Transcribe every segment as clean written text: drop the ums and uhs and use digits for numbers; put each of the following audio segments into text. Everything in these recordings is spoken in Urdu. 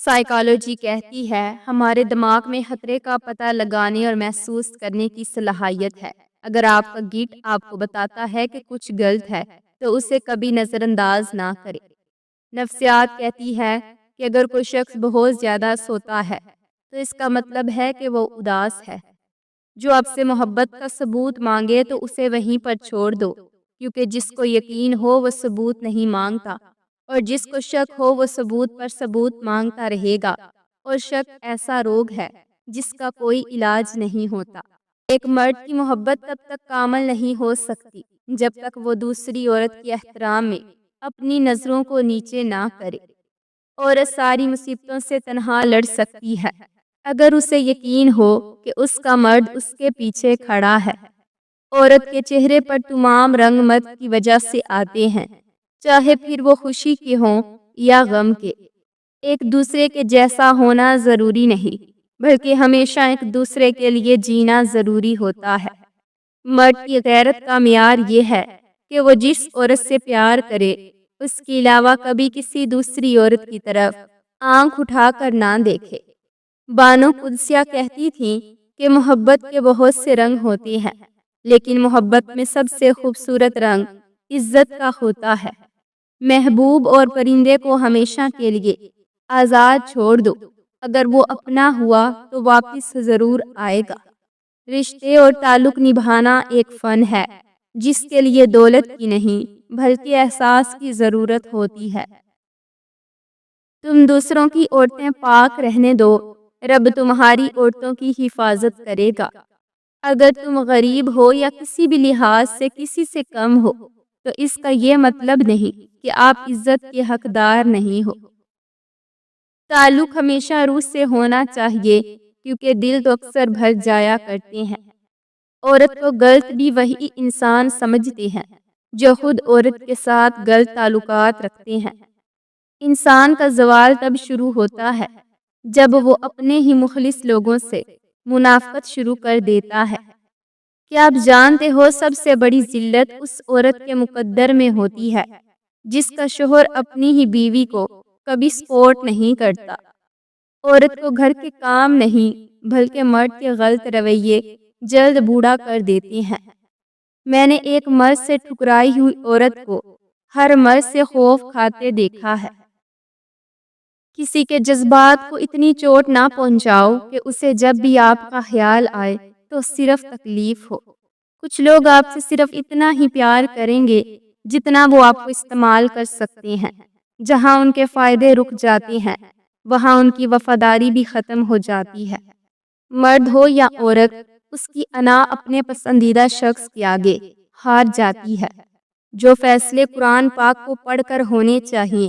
سائیکالوجی کہتی ہے ہمارے دماغ میں خطرے کا پتہ لگانے اور محسوس کرنے کی صلاحیت ہے۔ اگر آپ کا گٹ آپ کو بتاتا ہے کہ کچھ غلط ہے تو اسے کبھی نظر انداز نہ کرے۔ نفسیات کہتی ہے کہ اگر کوئی شخص بہت زیادہ سوتا ہے تو اس کا مطلب ہے کہ وہ اداس ہے۔ جو آپ سے محبت کا ثبوت مانگے تو اسے وہیں پر چھوڑ دو، کیونکہ جس کو یقین ہو وہ ثبوت نہیں مانگتا، اور جس کو شک ہو وہ ثبوت پر ثبوت مانگتا رہے گا، اور شک ایسا روگ ہے جس کا کوئی علاج نہیں ہوتا۔ ایک مرد کی محبت تب تک کامل نہیں ہو سکتی جب تک وہ دوسری عورت کے احترام میں اپنی نظروں کو نیچے نہ کرے۔ عورت ساری مصیبتوں سے تنہا لڑ سکتی ہے اگر اسے یقین ہو کہ اس کا مرد اس کے پیچھے کھڑا ہے۔ عورت کے چہرے پر تمام رنگ مرد کی وجہ سے آتے ہیں، چاہے پھر وہ خوشی کے ہوں یا غم کے۔ ایک دوسرے کے جیسا ہونا ضروری نہیں، بلکہ ہمیشہ ایک دوسرے کے لیے جینا ضروری ہوتا ہے۔ مرد کی غیرت کا معیار یہ ہے کہ وہ جس عورت سے پیار کرے اس کے علاوہ کبھی کسی دوسری عورت کی طرف آنکھ اٹھا کر نہ دیکھے۔ بانو قدسیہ کہتی تھیں کہ محبت کے بہت سے رنگ ہوتے ہیں، لیکن محبت میں سب سے خوبصورت رنگ عزت کا ہوتا ہے۔ محبوب اور پرندے کو ہمیشہ کے لیے آزاد چھوڑ دو، اگر وہ اپنا ہوا تو واپس ضرور آئے گا۔ رشتے اور تعلق نبھانا ایک فن ہے جس کے لیے دولت کی نہیں بلکہ احساس کی ضرورت ہوتی ہے۔ تم دوسروں کی عورتیں پاک رہنے دو، رب تمہاری عورتوں کی حفاظت کرے گا۔ اگر تم غریب ہو یا کسی بھی لحاظ سے کسی سے کم ہو تو اس کا یہ مطلب نہیں کہ آپ عزت کے حقدار نہیں ہو۔ تعلق ہمیشہ روح سے ہونا چاہیے، کیونکہ دل تو اکثر بھر جایا کرتے ہیں۔ عورت کو غلط بھی وہی انسان سمجھتے ہیں جو خود عورت کے ساتھ غلط تعلقات رکھتے ہیں۔ انسان کا زوال تب شروع ہوتا ہے جب وہ اپنے ہی مخلص لوگوں سے منافقت شروع کر دیتا ہے۔ کیا آپ جانتے ہو سب سے بڑی ذلت اس عورت کے مقدر میں ہوتی ہے جس کا شوہر اپنی ہی بیوی کو کبھی سپورٹ نہیں کرتا۔ عورت کو گھر کے کام نہیں بلکہ مرد کے غلط رویے جلد بوڑھا کر دیتے ہیں۔ میں نے ایک مرد سے ٹھکرائی ہوئی عورت کو ہر مرد سے خوف کھاتے دیکھا ہے۔ کسی کے جذبات کو اتنی چوٹ نہ پہنچاؤ کہ اسے جب بھی آپ کا خیال آئے تو صرف تکلیف ہو۔ کچھ لوگ آپ سے صرف اتنا ہی پیار کریں گے جتنا وہ آپ کو استعمال کر سکتے ہیں۔ جہاں ان کے فائدے رک جاتے ہیں وہاں ان کی وفاداری بھی ختم ہو جاتی ہے۔ مرد ہو یا عورت، اس کی انا اپنے پسندیدہ شخص کے آگے ہار جاتی ہے۔ جو فیصلے قرآن پاک کو پڑھ کر ہونے چاہیے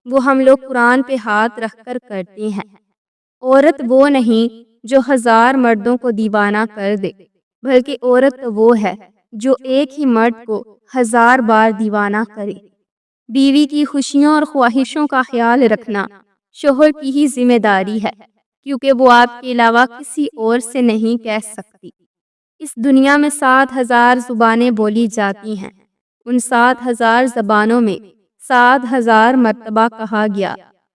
وہ ہم لوگ قرآن پہ ہاتھ رکھ کر کرتے ہیں۔ عورت وہ نہیں جو ہزار مردوں کو دیوانہ کر دے، بلکہ عورت وہ ہے جو ایک ہی مرد کو ہزار بار دیوانہ کرے۔ بیوی کی خوشیوں اور خواہشوں کا خیال رکھنا شوہر کی ہی ذمہ داری ہے، کیونکہ وہ آپ کے علاوہ کسی اور سے نہیں کہہ سکتی۔ اس دنیا میں 7,000 زبانیں بولی جاتی ہیں، ان 7,000 زبانوں میں 7,000 مرتبہ کہا گیا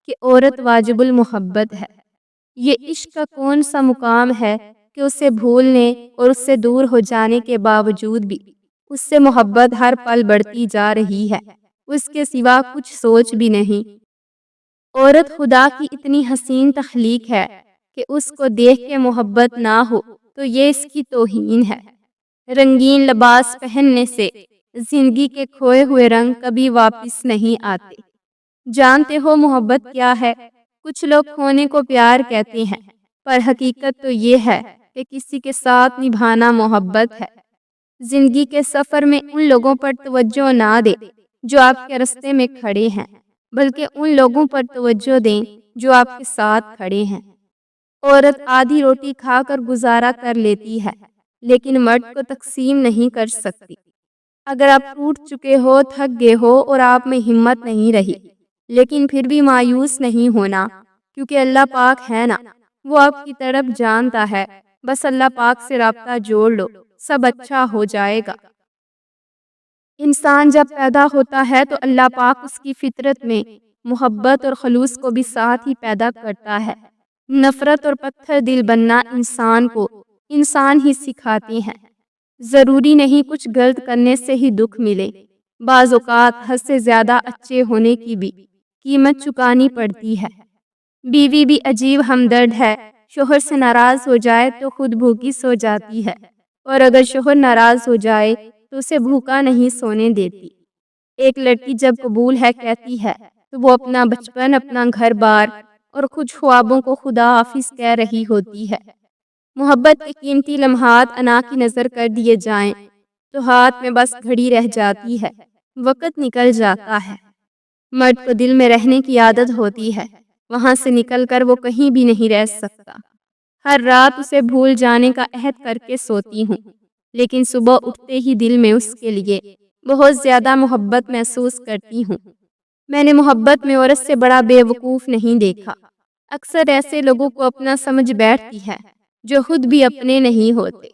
کہ عورت واجب المحبت ہے۔ یہ عشق کا کون سا مقام ہے کہ اسے بھولنے اور اس سے دور ہو جانے کے باوجود بھی اس سے محبت ہر پل بڑھتی جا رہی ہے، اس کے سوا کچھ سوچ بھی نہیں۔ عورت خدا کی اتنی حسین تخلیق ہے کہ اس کو دیکھ کے محبت نہ ہو تو یہ اس کی توہین ہے۔ رنگین لباس پہننے سے زندگی کے کھوئے ہوئے رنگ کبھی واپس نہیں آتے۔ جانتے ہو محبت کیا ہے؟ کچھ لوگ کھونے کو پیار کہتے ہیں، پر حقیقت تو یہ ہے کہ کسی کے ساتھ نبھانا محبت ہے۔ زندگی کے سفر میں ان لوگوں پر توجہ نہ دیں جو آپ کے راستے میں کھڑے ہیں، بلکہ ان لوگوں پر توجہ دیں جو آپ کے ساتھ کھڑے ہیں۔ عورت آدھی روٹی کھا کر گزارا کر لیتی ہے، لیکن مرد کو تقسیم نہیں کر سکتی۔ اگر آپ ٹوٹ چکے ہو، تھک گئے ہو اور آپ میں ہمت نہیں رہی، لیکن پھر بھی مایوس نہیں ہونا، کیونکہ اللہ پاک ہے نا، وہ آپ کی طرف جانتا ہے۔ بس اللہ پاک سے رابطہ جوڑ لو، سب اچھا ہو جائے گا۔ انسان جب پیدا ہوتا ہے تو اللہ پاک اس کی فطرت میں محبت اور خلوص کو بھی ساتھ ہی پیدا کرتا ہے۔ نفرت اور پتھر دل بننا انسان ہی سکھاتے ہیں۔ ضروری نہیں کچھ غلط کرنے سے ہی دکھ ملے، بعض اوقات حد سے زیادہ اچھے ہونے کی بھی قیمت چکانی پڑتی ہے۔ بیوی بھی عجیب ہمدرد ہے، شوہر سے ناراض ہو جائے تو خود بھوکی سو جاتی ہے، اور اگر شوہر ناراض ہو جائے تو اسے بھوکا نہیں سونے دیتی۔ ایک لڑکی جب قبول ہے کہتی ہے تو وہ اپنا بچپن، اپنا گھر بار اور کچھ خوابوں کو خدا حافظ کہہ رہی ہوتی ہے۔ محبت کے قیمتی لمحات انا کی نظر کر دیے جائیں تو ہاتھ میں بس گھڑی رہ جاتی ہے، وقت نکل جاتا ہے۔ مرد کو دل میں رہنے کی عادت ہوتی ہے، وہاں سے نکل کر وہ کہیں بھی نہیں رہ سکتا۔ ہر رات اسے بھول جانے کا عہد کر کے سوتی ہوں، لیکن صبح اٹھتے ہی دل میں اس کے لیے بہت زیادہ محبت محسوس کرتی ہوں۔ میں نے محبت میں عورت سے بڑا بے وقوف نہیں دیکھا۔ اکثر ایسے لوگوں کو اپنا سمجھ بیٹھتی ہے جو خود بھی اپنے نہیں ہوتے۔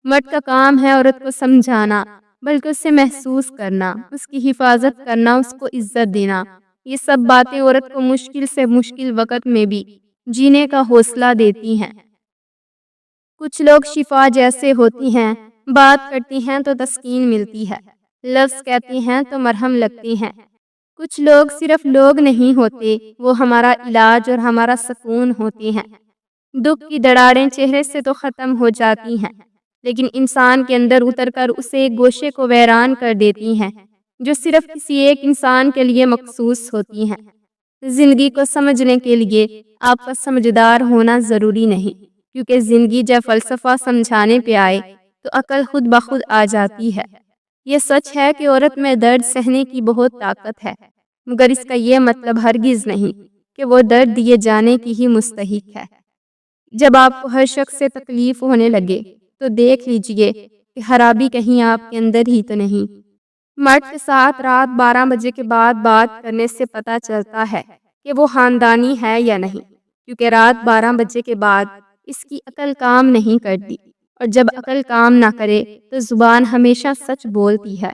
مرد کا کام ہے عورت کو سمجھانا، بلکہ اسے محسوس کرنا، اس کی حفاظت کرنا، اس کو عزت دینا۔ یہ سب باتیں عورت کو مشکل سے مشکل وقت میں بھی جینے کا حوصلہ دیتی ہیں۔ کچھ لوگ شفا جیسے ہوتی ہیں، بات کرتی ہیں تو تسکین ملتی ہے، لفظ کہتی ہیں تو مرہم لگتی ہیں۔ کچھ لوگ صرف لوگ نہیں ہوتے، وہ ہمارا علاج اور ہمارا سکون ہوتے ہیں۔ دکھ کی دراڑیں چہرے سے تو ختم ہو جاتی ہیں، لیکن انسان کے اندر اتر کر اسے ایک گوشے کو ویران کر دیتی ہیں جو صرف کسی ایک انسان کے لیے مخصوص ہوتی ہیں۔ زندگی کو سمجھنے کے لیے آپ کا سمجھدار ہونا ضروری نہیں، کیونکہ زندگی جب فلسفہ سمجھانے پہ آئے تو عقل خود بخود آ جاتی ہے۔ یہ سچ ہے کہ عورت میں درد سہنے کی بہت طاقت ہے، مگر اس کا یہ مطلب ہرگز نہیں کہ وہ درد دیے جانے کی ہی مستحق ہے۔ جب آپ کو ہر شخص سے تکلیف ہونے لگے تو دیکھ لیجئے کہ خرابی کہیں آپ کے اندر ہی تو نہیں۔ مرد کے ساتھ رات 12 بجے کے بعد بات کرنے سے پتہ چلتا ہے کہ وہ خاندانی ہے یا نہیں، کیونکہ رات 12 بجے کے بعد اس کی عقل کام نہیں کرتی، اور جب عقل کام نہ کرے تو زبان ہمیشہ سچ بولتی ہے۔